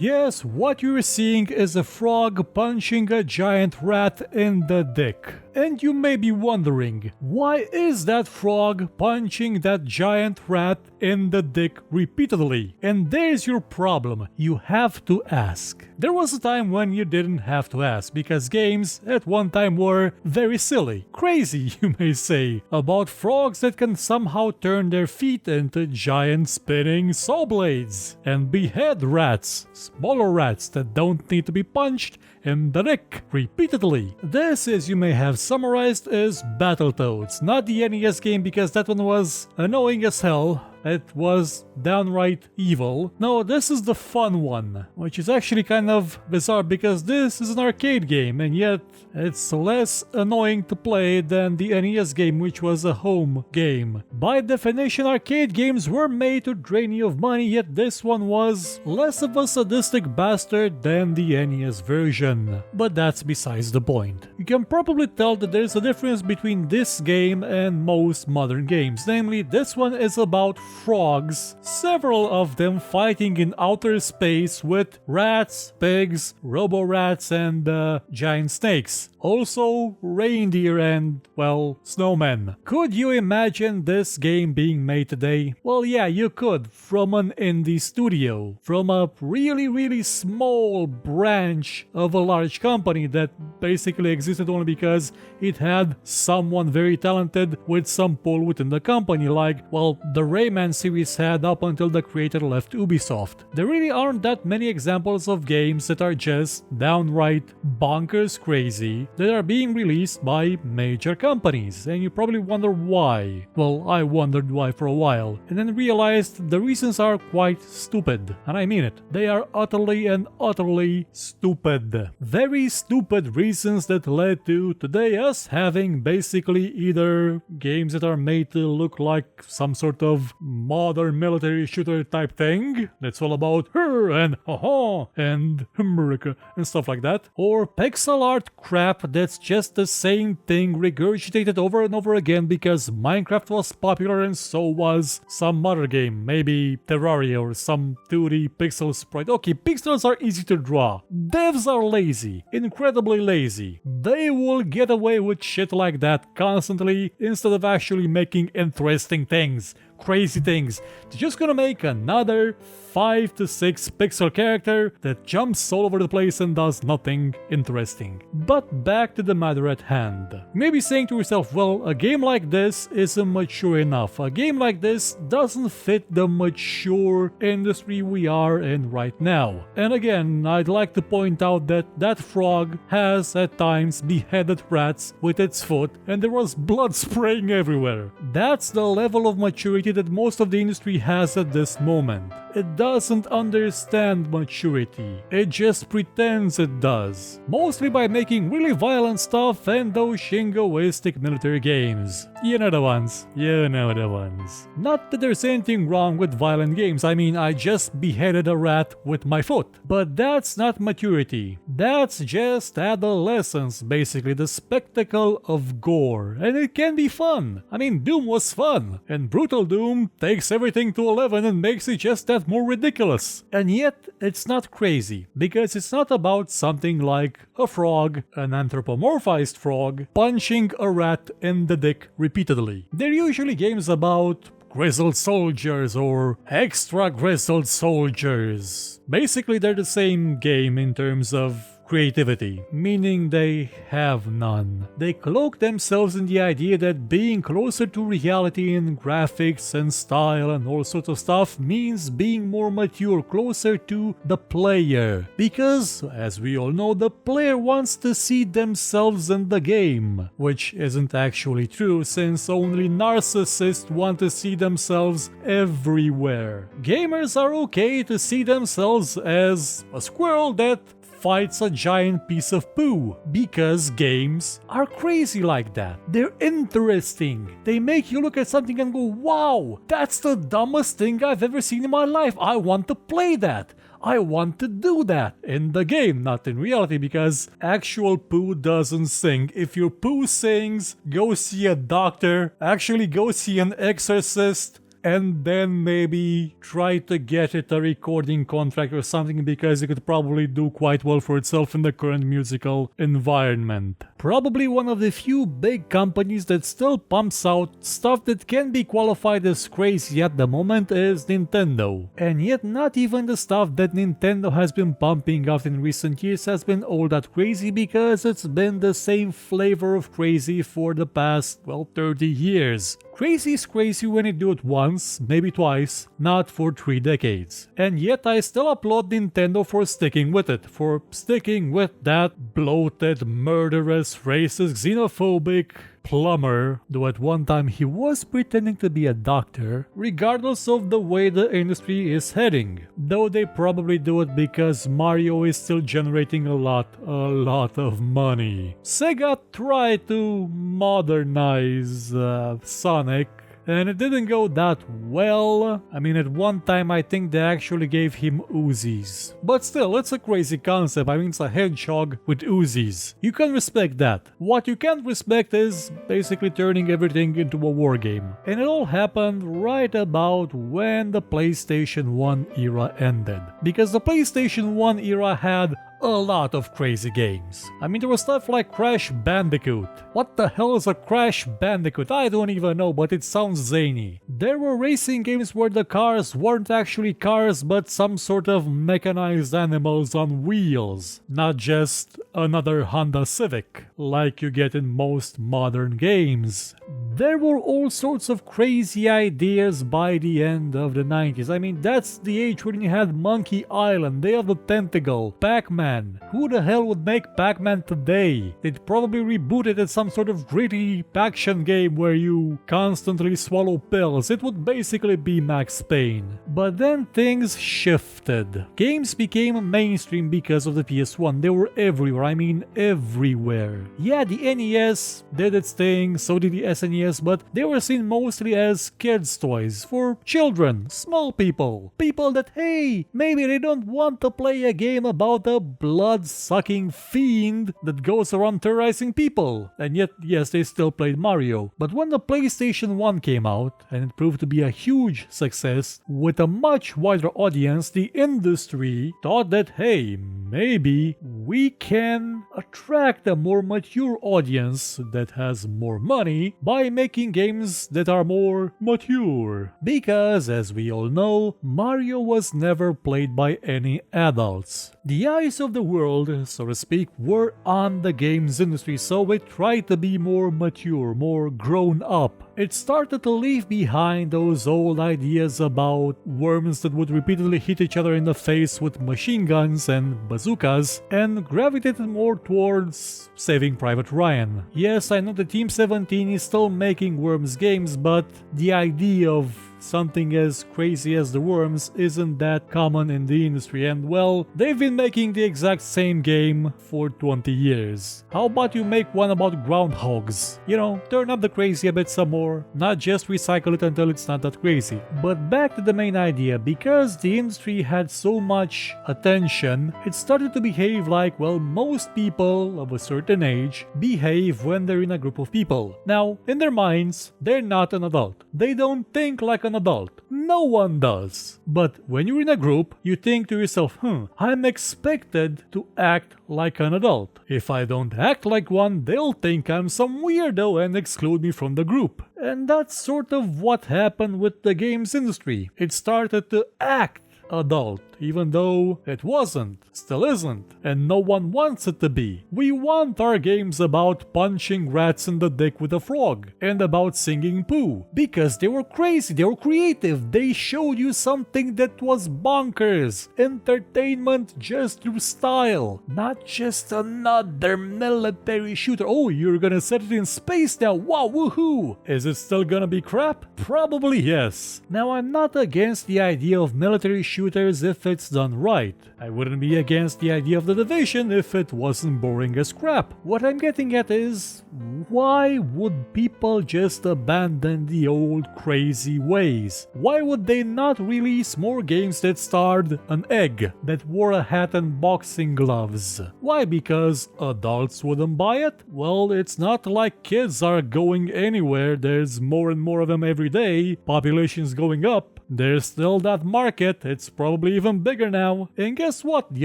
Yes, what you're seeing is a frog punching a giant rat in the dick. And you may be wondering, why is that frog punching that giant rat in the dick repeatedly? And there's your problem, you have to ask. There was a time when you didn't have to ask, because games at one time were very silly, crazy you may say, about frogs that can somehow turn their feet into giant spinning saw blades, and behead rats, smaller rats that don't need to be punched in the dick repeatedly. This, as you may have summarized, is Battletoads, not the NES game because that one was annoying as hell. It was downright evil. No, this is the fun one, which is actually kind of bizarre because this is an arcade game and yet it's less annoying to play than the NES game, which was a home game. By definition, arcade games were made to drain you of money, yet this one was less of a sadistic bastard than the NES version. But that's besides the point. You can probably tell that there's a difference between this game and most modern games. Namely, this one is about frogs, several of them fighting in outer space with rats, pigs, robo-rats, and giant snakes. Also, reindeer and, well, snowmen. Could you imagine this game being made today? Well, yeah, you could, from an indie studio, from a really small branch of a large company that basically existed only because it had someone very talented with some pull within the company, like, well, the Rayman series had up until the creator left Ubisoft. There really aren't that many examples of games that are just downright bonkers crazy that are being released by major companies, and you probably wonder why. Well, I wondered why for a while, and then realized the reasons are quite stupid, and I mean it. They are utterly stupid. Very stupid reasons that led to today us having basically either games that are made to look like some sort of modern military shooter type thing that's all about her and haha and America and stuff like that, or pixel art crap that's just the same thing regurgitated over and over again because Minecraft was popular and so was some other game, maybe Terraria or some 2D pixel sprite. Okay, pixels are easy to draw. Devs are lazy, incredibly lazy. They will get away with shit like that constantly instead of actually making interesting things, crazy things. They're just gonna make another 5 to 6 pixel character that jumps all over the place and does nothing interesting. But back to the matter at hand. You may be saying to yourself, well, a game like this isn't mature enough. A game like this doesn't fit the mature industry we are in right now. And again, I'd like to point out that that frog has at times beheaded rats with its foot and there was blood spraying everywhere. That's the level of maturity that most of the industry has at this moment. It doesn't understand maturity. It just pretends it does. Mostly by making really violent stuff and those shingoistic military games. You know the ones. You know the ones. Not that there's anything wrong with violent games. I mean, I just beheaded a rat with my foot. But that's not maturity. That's just adolescence, basically, the spectacle of gore. And it can be fun. I mean, Doom was fun. And Brutal Doom takes everything to 11 and makes it just that more ridiculous. And yet, it's not crazy, because it's not about something like a frog, an anthropomorphized frog, punching a rat in the dick repeatedly. They're usually games about grizzled soldiers or extra grizzled soldiers. Basically, they're the same game in terms of creativity, meaning they have none. They cloak themselves in the idea that being closer to reality in graphics and style and all sorts of stuff means being more mature, closer to the player. Because, as we all know, the player wants to see themselves in the game, which isn't actually true since only narcissists want to see themselves everywhere. Gamers are okay to see themselves as a squirrel that fights a giant piece of poo, because games are crazy like that. They're interesting. They make you look at something and go, wow, that's the dumbest thing I've ever seen in my life. I want to play that. I want to do that in the game, not in reality, because actual poo doesn't sing. If your poo sings, go see a doctor, actually go see an exorcist, and then maybe try to get it a recording contract or something, because it could probably do quite well for itself in the current musical environment. Probably one of the few big companies that still pumps out stuff that can be qualified as crazy at the moment is Nintendo. And yet not even the stuff that Nintendo has been pumping out in recent years has been all that crazy, because it's been the same flavor of crazy for the past, well, 30 years. Crazy is crazy when you do it once, maybe twice, not for 3 decades. And yet I still applaud Nintendo for sticking with it, for sticking with that bloated, murderous, racist, xenophobic plumber, though at one time he was pretending to be a doctor, regardless of the way the industry is heading. Though they probably do it because Mario is still generating a lot of money. Sega tried to modernize Sonic, and it didn't go that well. I mean, at one time I think they actually gave him Uzis. But still, it's a crazy concept. I mean, it's a hedgehog with Uzis. You can respect that. What you can't respect is basically turning everything into a war game. And it all happened right about when the PlayStation 1 era ended. Because the PlayStation 1 era had a lot of crazy games. I mean, there was stuff like Crash Bandicoot. What the hell is a Crash Bandicoot? I don't even know, but it sounds zany. There were racing games where the cars weren't actually cars, but some sort of mechanized animals on wheels, not just another Honda Civic, like you get in most modern games. There were all sorts of crazy ideas by the end of the 90s. I mean, that's the age when you had Monkey Island, Day of the Tentacle, Pac-Man. Who the hell would make Pac-Man today? They'd probably reboot it as some sort of gritty action game where you constantly swallow pills. It would basically be Max Payne. But then things shifted. Games became mainstream because of the PS1. They were everywhere. I mean, everywhere. Yeah, the NES did its thing, so did the SNES, but they were seen mostly as kids' toys for children, small people. People that, hey, maybe they don't want to play a game about a blood-sucking fiend that goes around terrorizing people. And yet, yes, they still played Mario. But when the PlayStation 1 came out, and it proved to be a huge success, with a much wider audience, the industry thought that, hey, maybe we can attract a more mature audience that has more money by making games that are more mature. Because, as we all know, Mario was never played by any adults. The eyes of the world, so to speak, were on the games industry, so it tried to be more mature, more grown up. It started to leave behind those old ideas about worms that would repeatedly hit each other in the face with machine guns and bazookas, and gravitated more towards Saving Private Ryan. Yes, I know that Team 17 is still making Worms games, but the idea of something as crazy as the Worms isn't that common in the industry, and well, they've been making the exact same game for 20 years. How about you make one about groundhogs? You know, turn up the crazy a bit some more, not just recycle it until it's not that crazy. But back to the main idea, because the industry had so much attention, it started to behave like, well, most people of a certain age behave when they're in a group of people. Now, in their minds, they're not an adult. They don't think like an adult. No one does. But when you're in a group, you think to yourself, I'm expected to act like an adult. If I don't act like one, they'll think I'm some weirdo and exclude me from the group. And that's sort of what happened with the games industry. It started to act adult, even though it wasn't, still isn't, and no one wants it to be. We want our games about punching rats in the dick with a frog, and about singing poo, because they were crazy, they were creative, they showed you something that was bonkers, entertainment just through style, not just another military shooter. Oh, you're gonna set it in space now, wow, woohoo! Is it still gonna be crap? Probably yes. Now, I'm not against the idea of military shooters if it's done right. I wouldn't be against the idea of the Division if it wasn't boring as crap. What I'm getting at is, why would people just abandon the old crazy ways? Why would they not release more games that starred an egg that wore a hat and boxing gloves? Why? Because adults wouldn't buy it? Well, it's not like kids are going anywhere. There's more and more of them every day. Population's going up. There's still that market, it's probably even bigger now. And guess what? The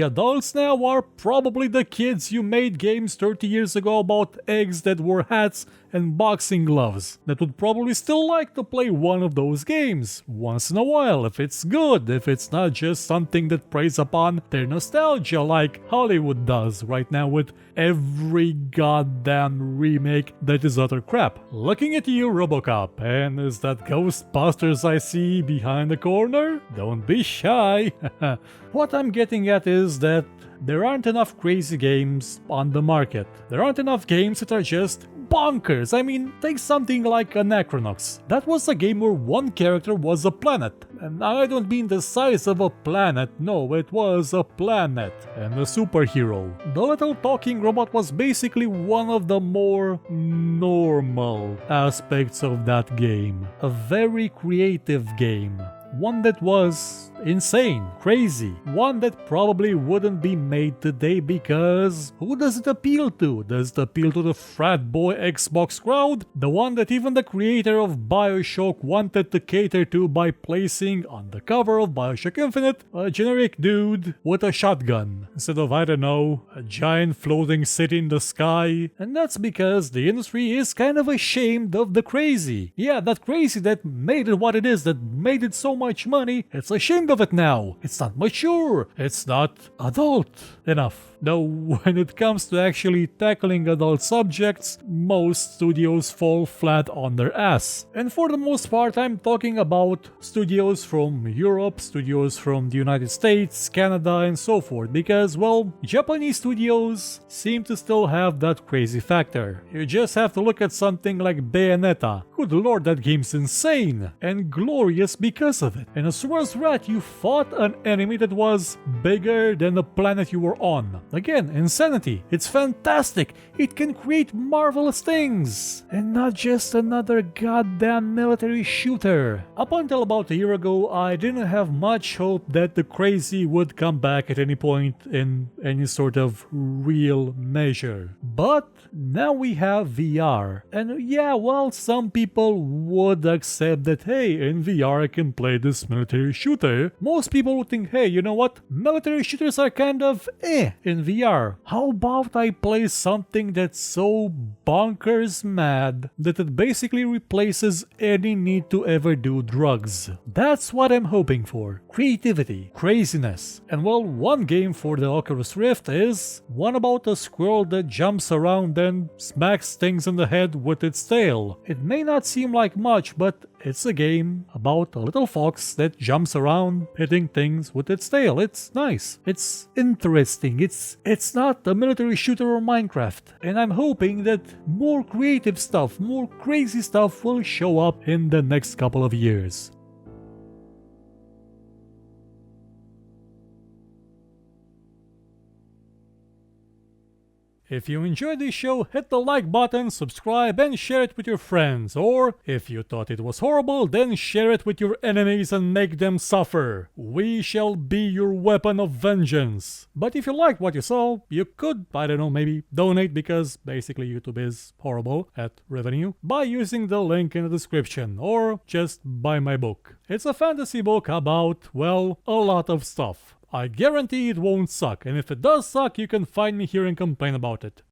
adults now are probably the kids you made games 30 years ago about eggs that wore hats and boxing gloves that would probably still like to play one of those games once in a while if it's good, if it's not just something that preys upon their nostalgia like Hollywood does right now with every goddamn remake that is utter crap. Looking at you, RoboCop, and is that Ghostbusters I see behind the corner? Don't be shy. What I'm getting at is that there aren't enough crazy games on the market. There aren't enough games that are just bonkers. I mean, take something like Anachronox. That was a game where one character was a planet. And I don't mean the size of a planet, no, it was a planet. And a superhero. The little talking robot was basically one of the more normal aspects of that game. A very creative game. One that was insane, crazy. One that probably wouldn't be made today because who does it appeal to? Does it appeal to the frat boy Xbox crowd? The one that even the creator of BioShock wanted to cater to by placing on the cover of BioShock Infinite a generic dude with a shotgun instead of, I don't know, a giant floating city in the sky. And that's because the industry is kind of ashamed of the crazy. Yeah, that crazy that made it what it is, that made it so much money, it's ashamed of it now. It's not mature. It's not adult enough. Though when it comes to actually tackling adult subjects, most studios fall flat on their ass. And for the most part, I'm talking about studios from Europe, studios from the United States, Canada, and so forth, because, well, Japanese studios seem to still have that crazy factor. You just have to look at something like Bayonetta. Good lord, that game's insane and glorious because of it. And as soon as rat, you fought an enemy that was bigger than the planet you were on. Again, insanity. It's fantastic. It can create marvelous things. And not just another goddamn military shooter. Up until about a year ago, I didn't have much hope that the crazy would come back at any point in any sort of real measure. But now we have VR. And yeah, well, some people would accept that, hey, in VR I can play this military shooter. Most people would think, hey, you know what? Military shooters are kind of in VR. How about I play something that's so bonkers mad that it basically replaces any need to ever do drugs? That's what I'm hoping for. Creativity, craziness. And well, one game for the Oculus Rift is one about a squirrel that jumps around and smacks things in the head with its tail. It may not seem like much, but it's a game about a little fox that jumps around hitting things with its tail. It's nice. It's interesting. It's not a military shooter or Minecraft. And I'm hoping that more creative stuff, more crazy stuff will show up in the next couple of years. If you enjoyed this show, hit the like button, subscribe, and share it with your friends. Or, if you thought it was horrible, then share it with your enemies and make them suffer. We shall be your weapon of vengeance. But if you liked what you saw, you could, I don't know, maybe donate, because basically YouTube is horrible at revenue, by using the link in the description, or just buy my book. It's a fantasy book about, well, a lot of stuff. I guarantee it won't suck, and if it does suck, you can find me here and complain about it.